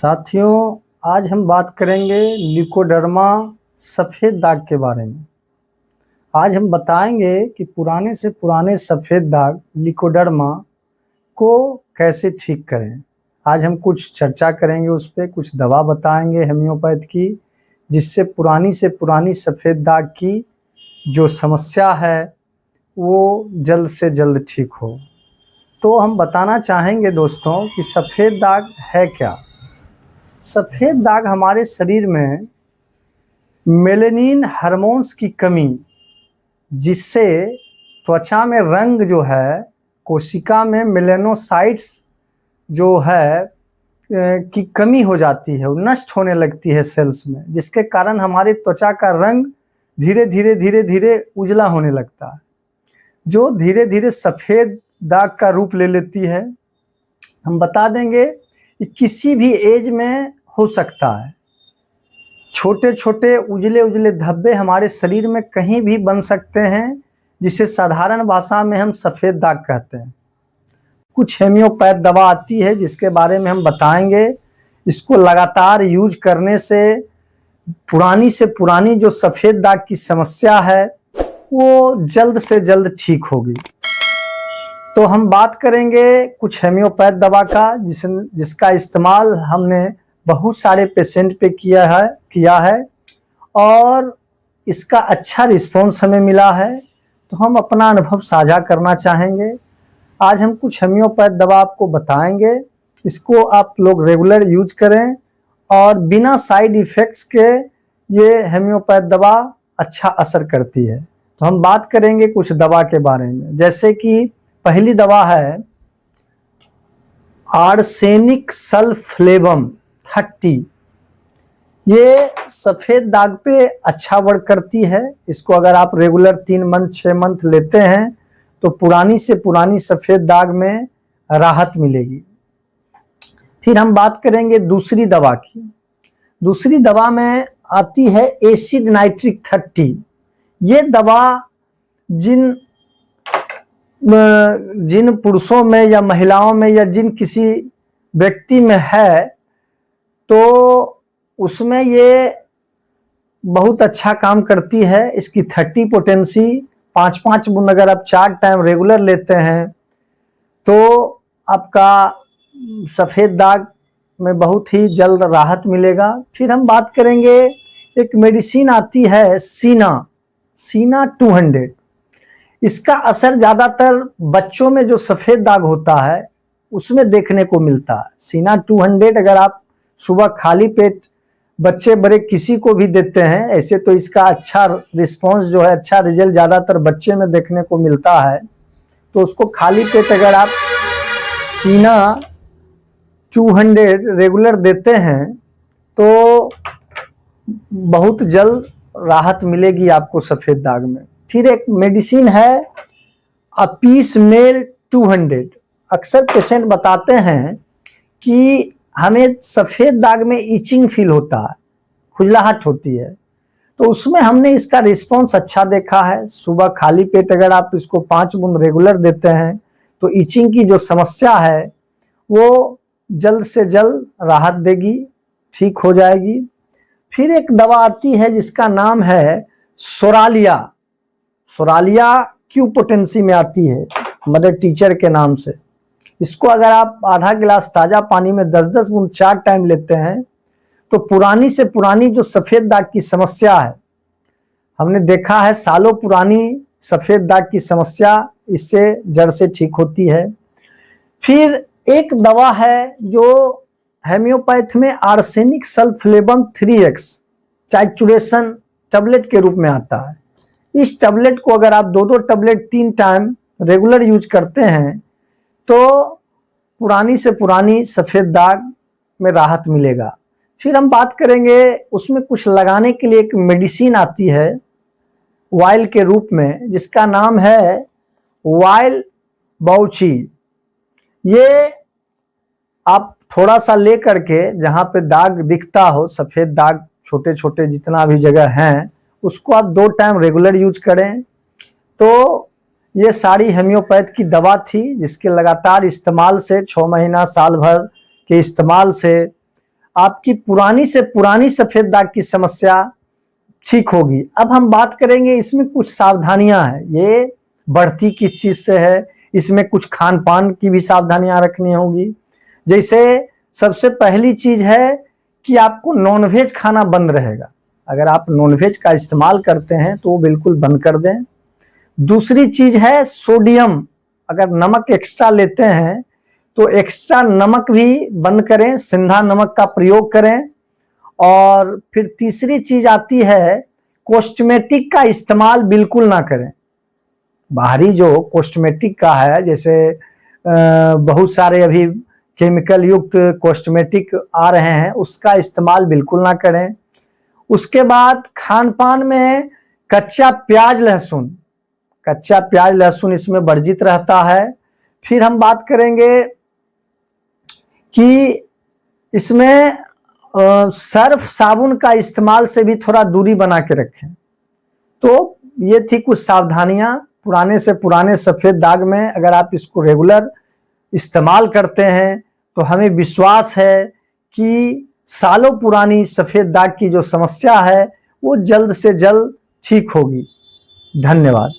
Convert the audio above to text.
साथियों, आज हम बात करेंगे ल्यूकोडर्मा सफ़ेद दाग के बारे में। आज हम बताएंगे कि पुराने से पुराने सफ़ेद दाग ल्यूकोडर्मा को कैसे ठीक करें। आज हम कुछ चर्चा करेंगे, उस पर कुछ दवा बताएंगे होम्योपैथ की, जिससे पुरानी से पुरानी सफ़ेद दाग की जो समस्या है वो जल्द से जल्द ठीक हो। तो हम बताना चाहेंगे दोस्तों कि सफ़ेद दाग है क्या। सफ़ेद दाग हमारे शरीर में मेलेनिन हार्मोन्स की कमी, जिससे त्वचा में रंग जो है, कोशिका में मेलेनोसाइट्स जो है की कमी हो जाती है, वो नष्ट होने लगती है सेल्स में, जिसके कारण हमारे त्वचा का रंग धीरे धीरे उजला होने लगता है, जो धीरे धीरे सफ़ेद दाग का रूप ले लेती है। हम बता देंगे कि किसी भी एज में हो सकता है। छोटे छोटे उजले उजले धब्बे हमारे शरीर में कहीं भी बन सकते हैं, जिसे साधारण भाषा में हम सफ़ेद दाग कहते हैं। कुछ होम्योपैथ दवा आती है जिसके बारे में हम बताएंगे। इसको लगातार यूज करने से पुरानी से पुरानी जो सफ़ेद दाग की समस्या है वो जल्द से जल्द ठीक होगी। तो हम बात करेंगे कुछ होम्योपैथ दवा का, जिसका इस्तेमाल हमने बहुत सारे पेशेंट पे किया है और इसका अच्छा रिस्पॉन्स हमें मिला है, तो हम अपना अनुभव साझा करना चाहेंगे। आज हम कुछ होम्योपैथ दवा आपको बताएंगे, इसको आप लोग रेगुलर यूज करें और बिना साइड इफ़ेक्ट्स के ये होम्योपैथ दवा अच्छा असर करती है। तो हम बात करेंगे कुछ दवा के बारे में, जैसे कि पहली दवा है आर्सेनिक सल्फलेबम 30। ये सफ़ेद दाग पे अच्छा वर्क करती है। इसको अगर आप रेगुलर 3 मंथ 6 मंथ लेते हैं तो पुरानी से पुरानी सफ़ेद दाग में राहत मिलेगी। फिर हम बात करेंगे दूसरी दवा की। दूसरी दवा में आती है एसिड नाइट्रिक 30। ये दवा जिन पुरुषों में या महिलाओं में या जिन किसी व्यक्ति में है तो उसमें ये बहुत अच्छा काम करती है। इसकी 30 पोटेंसी 5-5 बूंद अगर आप 4 टाइम रेगुलर लेते हैं तो आपका सफ़ेद दाग में बहुत ही जल्द राहत मिलेगा। फिर हम बात करेंगे, एक मेडिसिन आती है सीना 200। इसका असर ज़्यादातर बच्चों में जो सफ़ेद दाग होता है उसमें देखने को मिलता है। सीना 200 अगर आप सुबह खाली पेट बच्चे बड़े किसी को भी देते हैं, ऐसे तो इसका अच्छा रिस्पांस जो है, अच्छा रिजल्ट ज़्यादातर बच्चे में देखने को मिलता है। तो उसको खाली पेट अगर आप सीना 200 रेगुलर देते हैं तो बहुत जल्द राहत मिलेगी आपको सफ़ेद दाग में। फिर एक मेडिसिन है अपीसमेल 200। अक्सर पेशेंट बताते हैं कि हमें सफ़ेद दाग में इचिंग फील होता है, खुजलाहट होती है, तो उसमें हमने इसका रिस्पॉन्स अच्छा देखा है। सुबह खाली पेट अगर आप इसको 5 बूंद रेगुलर देते हैं तो इचिंग की जो समस्या है वो जल्द से जल्द राहत देगी, ठीक हो जाएगी। फिर एक दवा आती है जिसका नाम है सोरालिया क्यू पोटेंसी में आती है, मदर टीचर के नाम से। इसको अगर आप आधा गिलास ताज़ा पानी में 10-10 बूंद 4 टाइम लेते हैं तो पुरानी से पुरानी जो सफ़ेद दाग की समस्या है, हमने देखा है सालों पुरानी सफ़ेद दाग की समस्या इससे जड़ से ठीक होती है। फिर एक दवा है जो होम्योपैथ में आर्सेनिक सल्फलेबम 3x टाइचुरेशन टैबलेट के रूप में आता है। इस टैबलेट को अगर आप 2-2 टैबलेट 3 टाइम रेगुलर यूज करते हैं तो पुरानी से पुरानी सफ़ेद दाग में राहत मिलेगा। फिर हम बात करेंगे, उसमें कुछ लगाने के लिए एक मेडिसिन आती है वाइल के रूप में, जिसका नाम है वाइल बाउची। ये आप थोड़ा सा ले करके जहाँ पे दाग दिखता हो, सफ़ेद दाग छोटे छोटे जितना भी जगह हैं, उसको आप 2 टाइम रेगुलर यूज करें। तो ये सारी होम्योपैथ की दवा थी, जिसके लगातार इस्तेमाल से 6 महीना साल भर के इस्तेमाल से आपकी पुरानी से पुरानी सफेद दाग की समस्या ठीक होगी। अब हम बात करेंगे, इसमें कुछ सावधानियां हैं। ये बढ़ती किस चीज से है, इसमें कुछ खान पान की भी सावधानियां रखनी होगी। जैसे सबसे पहली चीज है कि आपको नॉनवेज खाना बंद रहेगा। अगर आप नॉनवेज का इस्तेमाल करते हैं तो वो बिल्कुल बंद कर दें। दूसरी चीज है सोडियम, अगर नमक एक्स्ट्रा लेते हैं तो एक्स्ट्रा नमक भी बंद करें, सिंधा नमक का प्रयोग करें। और फिर तीसरी चीज आती है, कॉस्मेटिक का इस्तेमाल बिल्कुल ना करें। बाहरी जो कॉस्मेटिक का है, जैसे बहुत सारे अभी केमिकल युक्त कॉस्मेटिक आ रहे हैं, उसका इस्तेमाल बिल्कुल ना करें। उसके बाद खान पान में कच्चा प्याज लहसुन इसमें वर्जित रहता है। फिर हम बात करेंगे कि इसमें सर्फ साबुन का इस्तेमाल से भी थोड़ा दूरी बना के रखें। तो ये थी कुछ सावधानियां पुराने से पुराने सफेद दाग में। अगर आप इसको रेगुलर इस्तेमाल करते हैं तो हमें विश्वास है कि सालों पुरानी सफेद दाग की जो समस्या है वो जल्द से जल्द ठीक होगी। धन्यवाद।